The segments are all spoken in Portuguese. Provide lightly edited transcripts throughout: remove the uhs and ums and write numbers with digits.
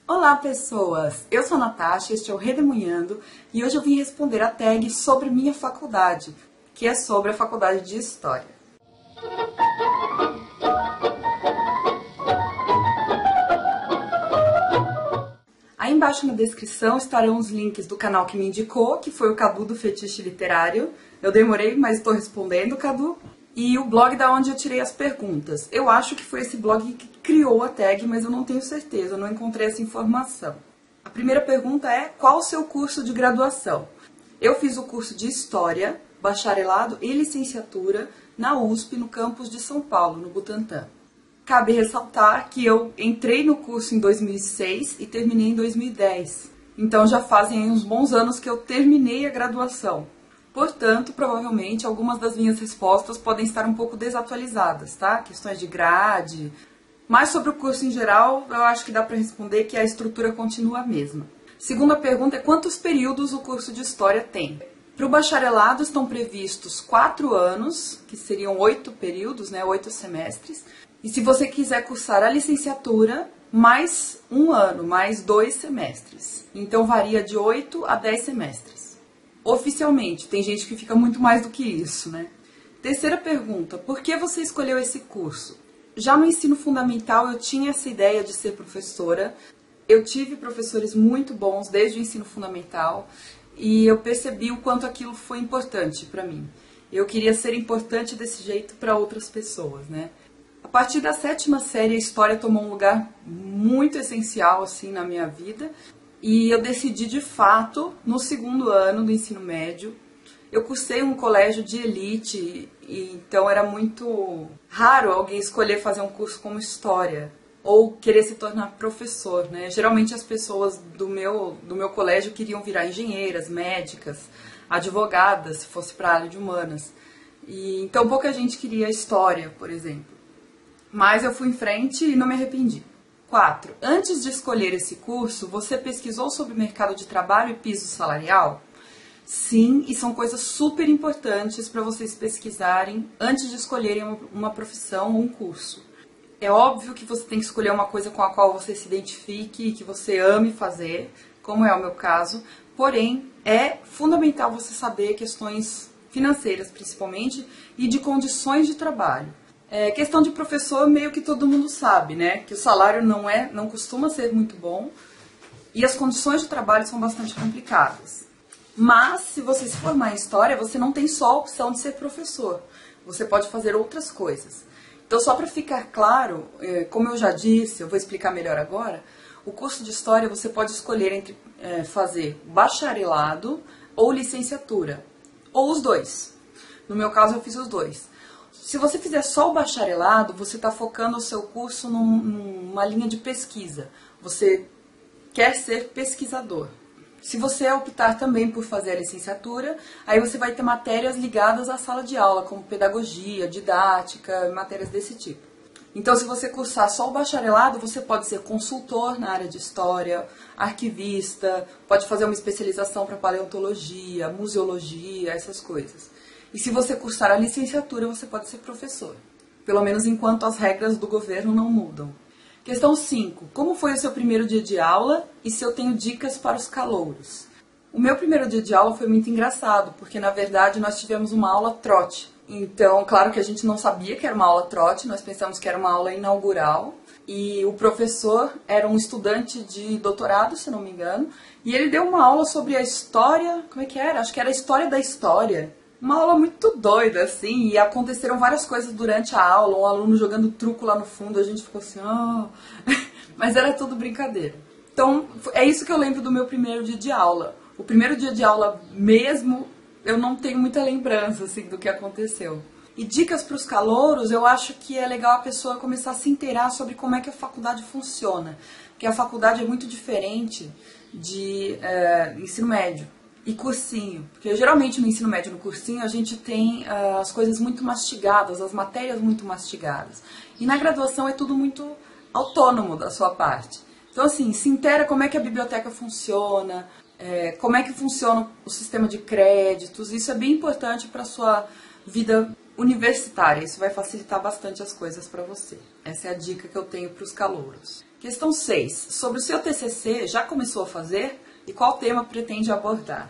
Olá pessoas, eu sou a Natasha, este é o Redemunhando e hoje eu vim responder a tag sobre minha faculdade, que é sobre a Faculdade de História. Aí embaixo na descrição estarão os links do canal que me indicou, que foi o Cadu do Fetiche Literário. Eu demorei, mas estou respondendo, Cadu. E o blog da onde eu tirei as perguntas. Eu acho que foi esse blog que criou a tag, mas eu não tenho certeza, eu não encontrei essa informação. A primeira pergunta é: qual o seu curso de graduação? Eu fiz o curso de História, bacharelado e licenciatura na USP, no campus de São Paulo, no Butantã. Cabe ressaltar que eu entrei no curso em 2006 e terminei em 2010. Então já fazem uns bons anos que eu terminei a graduação. Portanto, provavelmente, algumas das minhas respostas podem estar um pouco desatualizadas, tá? Questões de grade. Mas sobre o curso em geral, eu acho que dá para responder que a estrutura continua a mesma. Segunda pergunta é: quantos períodos o curso de História tem? Para o bacharelado estão previstos 4 anos, que seriam 8 períodos, né? 8 semestres. E se você quiser cursar a licenciatura, mais 1 ano, mais 2 semestres. Então varia de 8 a 10 semestres. Oficialmente, tem gente que fica muito mais do que isso, né? Terceira pergunta: por que você escolheu esse curso? Já no ensino fundamental eu tinha essa ideia de ser professora. Eu tive professores muito bons desde o ensino fundamental e eu percebi o quanto aquilo foi importante para mim. Eu queria ser importante desse jeito para outras pessoas, né? A partir da 7ª série, a história tomou um lugar muito essencial assim na minha vida. E eu decidi, de fato, no 2º ano do ensino médio. Eu cursei um colégio de elite, e então era muito raro alguém escolher fazer um curso como História, ou querer se tornar professor, né? Geralmente as pessoas do meu colégio queriam virar engenheiras, médicas, advogadas, se fosse para a área de humanas. E então pouca gente queria História, por exemplo. Mas eu fui em frente e não me arrependi. 4. Antes de escolher esse curso, você pesquisou sobre mercado de trabalho e piso salarial? Sim, e são coisas super importantes para vocês pesquisarem antes de escolherem uma profissão ou um curso. É óbvio que você tem que escolher uma coisa com a qual você se identifique e que você ame fazer, como é o meu caso, porém é fundamental você saber questões financeiras, principalmente, e de condições de trabalho. Questão de professor, meio que todo mundo sabe, né? Que o salário não costuma ser muito bom e as condições de trabalho são bastante complicadas. Mas, se você se formar em História, você não tem só a opção de ser professor. Você pode fazer outras coisas. Então, só para ficar claro, como eu já disse, eu vou explicar melhor agora, o curso de História você pode escolher entre fazer bacharelado ou licenciatura, ou os dois. No meu caso, eu fiz os dois. Se você fizer só o bacharelado, você está focando o seu curso numa linha de pesquisa. Você quer ser pesquisador. Se você optar também por fazer a licenciatura, aí você vai ter matérias ligadas à sala de aula, como pedagogia, didática, matérias desse tipo. Então, se você cursar só o bacharelado, você pode ser consultor na área de História, arquivista, pode fazer uma especialização para paleontologia, museologia, essas coisas. E se você cursar a licenciatura, você pode ser professor. Pelo menos enquanto as regras do governo não mudam. Questão 5. Como foi o seu primeiro dia de aula e se eu tenho dicas para os calouros? O meu primeiro dia de aula foi muito engraçado, porque na verdade nós tivemos uma aula trote. Então, claro que a gente não sabia que era uma aula trote, nós pensamos que era uma aula inaugural. E o professor era um estudante de doutorado, se não me engano, e ele deu uma aula sobre a história, como é que era? Acho que era a história da história. Uma aula muito doida, assim, e aconteceram várias coisas durante a aula, um aluno jogando truco lá no fundo, a gente ficou assim, mas era tudo brincadeira. Então, é isso que eu lembro do meu primeiro dia de aula. O primeiro dia de aula mesmo, eu não tenho muita lembrança, assim, do que aconteceu. E dicas para os calouros, eu acho que é legal a pessoa começar a se inteirar sobre como é que a faculdade funciona. Porque a faculdade é muito diferente de ensino médio. E cursinho, porque geralmente no ensino médio, no cursinho, a gente tem as coisas muito mastigadas, as matérias muito mastigadas. E na graduação é tudo muito autônomo da sua parte. Então, assim, se inteira como é que a biblioteca funciona, como é que funciona o sistema de créditos. Isso é bem importante para a sua vida universitária. Isso vai facilitar bastante as coisas para você. Essa é a dica que eu tenho para os calouros. Questão 6. Sobre o seu TCC, já começou a fazer e qual tema pretende abordar?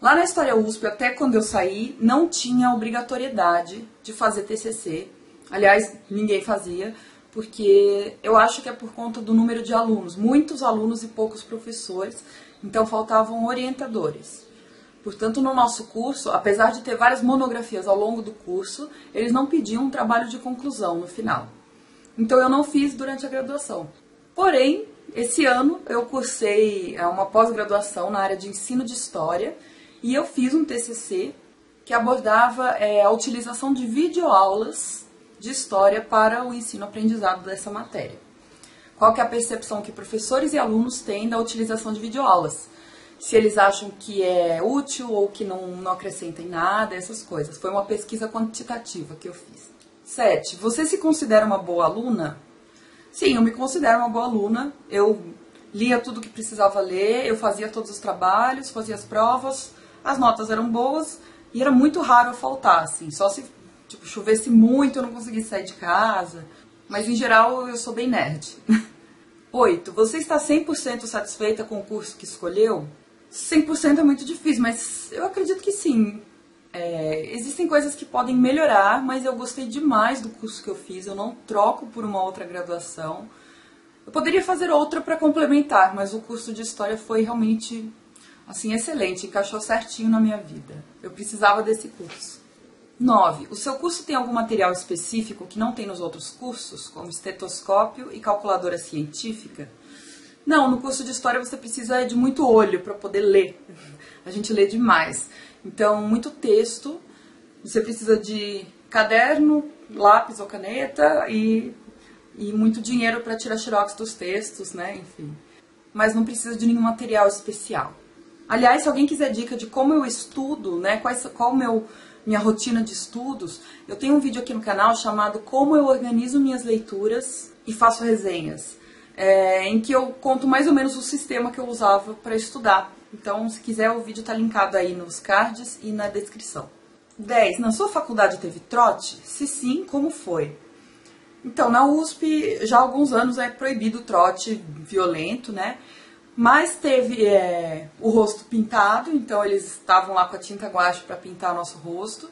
Lá na História USP, até quando eu saí, não tinha obrigatoriedade de fazer TCC. Aliás, ninguém fazia, porque eu acho que é por conta do número de alunos. Muitos alunos e poucos professores, então faltavam orientadores. Portanto, no nosso curso, apesar de ter várias monografias ao longo do curso, eles não pediam um trabalho de conclusão no final. Então, eu não fiz durante a graduação. Porém, esse ano eu cursei uma pós-graduação na área de ensino de história e eu fiz um TCC que abordava a utilização de videoaulas de história para o ensino-aprendizado dessa matéria. Qual que é a percepção que professores e alunos têm da utilização de videoaulas? Se eles acham que é útil ou que não acrescenta em nada, essas coisas. Foi uma pesquisa quantitativa que eu fiz. 7. Você se considera uma boa aluna? Sim, eu me considero uma boa aluna. Eu lia tudo que precisava ler, eu fazia todos os trabalhos, fazia as provas, as notas eram boas e era muito raro eu faltar, assim. Só se chovesse muito eu não conseguisse sair de casa. Mas, em geral, eu sou bem nerd. 8. Você está 100% satisfeita com o curso que escolheu? 100% é muito difícil, mas eu acredito que sim. Existem coisas que podem melhorar, mas eu gostei demais do curso que eu fiz. Eu não troco por uma outra graduação. Eu poderia fazer outra para complementar, mas o curso de História foi realmente assim, excelente. Encaixou certinho na minha vida. Eu precisava desse curso. 9. O seu curso tem algum material específico que não tem nos outros cursos, como estetoscópio e calculadora científica? Não, no curso de História você precisa de muito olho para poder ler. A gente lê demais. Então, muito texto, você precisa de caderno, lápis ou caneta e muito dinheiro para tirar xerox dos textos, né? Enfim. Mas não precisa de nenhum material especial. Aliás, se alguém quiser dica de como eu estudo, né? Qual minha rotina de estudos, eu tenho um vídeo aqui no canal chamado Como eu organizo minhas leituras e faço resenhas, em que eu conto mais ou menos o sistema que eu usava para estudar. Então, se quiser, o vídeo está linkado aí nos cards e na descrição. 10. Na sua faculdade teve trote? Se sim, como foi? Então, na USP, já há alguns anos é proibido o trote violento, né? Mas teve o rosto pintado, então eles estavam lá com a tinta guache para pintar o nosso rosto.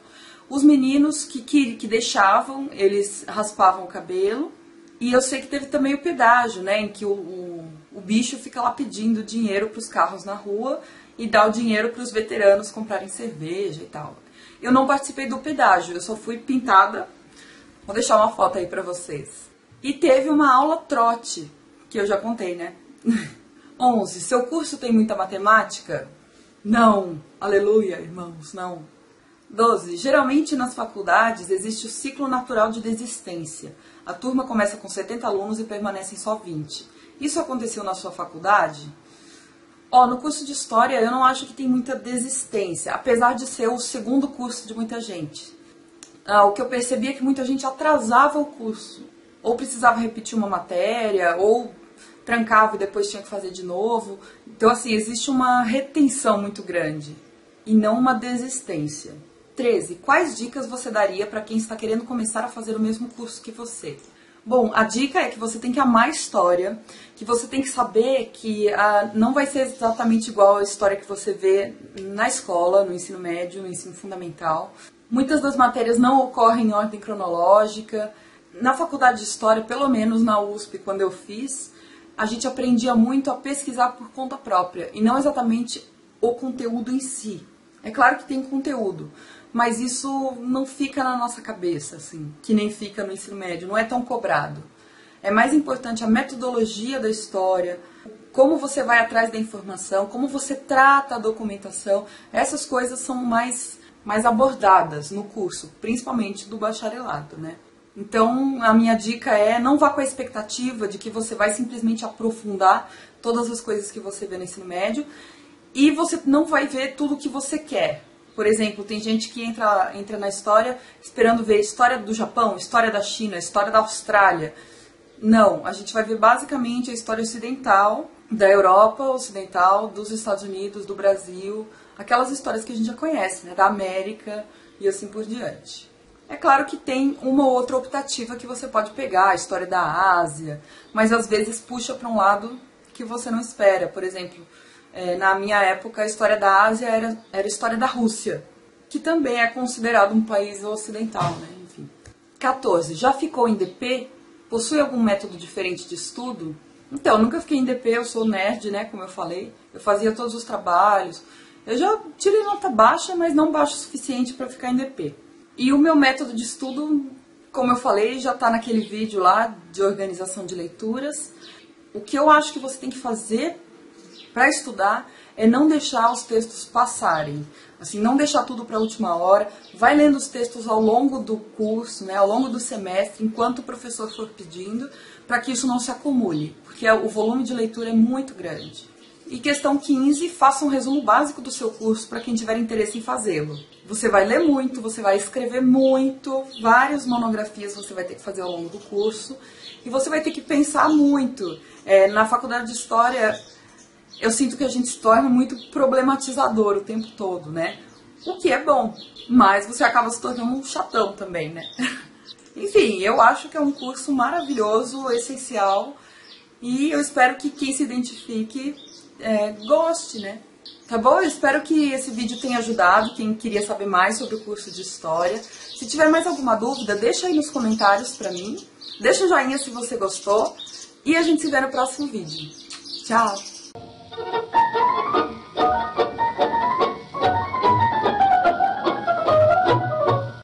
Os meninos que deixavam, eles raspavam o cabelo. E eu sei que teve também o pedágio, né, em que o bicho fica lá pedindo dinheiro para os carros na rua e dá o dinheiro para os veteranos comprarem cerveja e tal. Eu não participei do pedágio, eu só fui pintada. Vou deixar uma foto aí para vocês. E teve uma aula trote, que eu já contei, né? 11. Seu curso tem muita matemática? Não. Aleluia, irmãos, não. 12. Geralmente nas faculdades existe o ciclo natural de desistência. A turma começa com 70 alunos e permanecem só 20. Isso aconteceu na sua faculdade? No curso de História eu não acho que tem muita desistência, apesar de ser o segundo curso de muita gente. O que eu percebi é que muita gente atrasava o curso. Ou precisava repetir uma matéria, ou trancava e depois tinha que fazer de novo. Então, assim, existe uma retenção muito grande e não uma desistência. 13. Quais dicas você daria para quem está querendo começar a fazer o mesmo curso que você? Bom, a dica é que você tem que amar a história, que você tem que saber que não vai ser exatamente igual a história que você vê na escola, no ensino médio, no ensino fundamental. Muitas das matérias não ocorrem em ordem cronológica. Na faculdade de História, pelo menos na USP, quando eu fiz, a gente aprendia muito a pesquisar por conta própria e não exatamente o conteúdo em si. É claro que tem conteúdo, mas isso não fica na nossa cabeça, assim, que nem fica no ensino médio, não é tão cobrado. É mais importante a metodologia da história, como você vai atrás da informação, como você trata a documentação. Essas coisas são mais abordadas no curso, principalmente do bacharelado, né? Então, a minha dica é não vá com a expectativa de que você vai simplesmente aprofundar todas as coisas que você vê no ensino médio e você não vai ver tudo o que você quer. Por exemplo, tem gente que entra na história esperando ver história do Japão, história da China, história da Austrália. Não, a gente vai ver basicamente a história ocidental, da Europa ocidental, dos Estados Unidos, do Brasil, aquelas histórias que a gente já conhece, né, da América e assim por diante. É claro que tem uma ou outra optativa que você pode pegar, a história da Ásia, mas às vezes puxa para um lado que você não espera. Por exemplo, na minha época a história da Ásia era a história da Rússia, que também é considerado um país ocidental, né? Enfim. 14. Já ficou em DP? Possui algum método diferente de estudo? Então, nunca fiquei em DP, eu sou nerd, né, como eu falei. Eu fazia todos os trabalhos. Eu já tirei nota baixa, mas não baixa o suficiente para ficar em DP. E o meu método de estudo, como eu falei, já está naquele vídeo lá de organização de leituras. O que eu acho que você tem que fazer para estudar é não deixar os textos passarem. Assim, não deixar tudo para a última hora. Vai lendo os textos ao longo do curso, né, ao longo do semestre, enquanto o professor for pedindo, para que isso não se acumule, porque o volume de leitura é muito grande. E questão 15, faça um resumo básico do seu curso para quem tiver interesse em fazê-lo. Você vai ler muito, você vai escrever muito, várias monografias você vai ter que fazer ao longo do curso, e você vai ter que pensar muito. Na faculdade de História, eu sinto que a gente se torna muito problematizador o tempo todo, né? O que é bom, mas você acaba se tornando um chatão também, né? Enfim, eu acho que é um curso maravilhoso, essencial, e eu espero que quem se identifique goste, né? Tá bom? Eu espero que esse vídeo tenha ajudado quem queria saber mais sobre o curso de História. Se tiver mais alguma dúvida, deixa aí nos comentários pra mim. Deixa o joinha se você gostou. E a gente se vê no próximo vídeo. Tchau!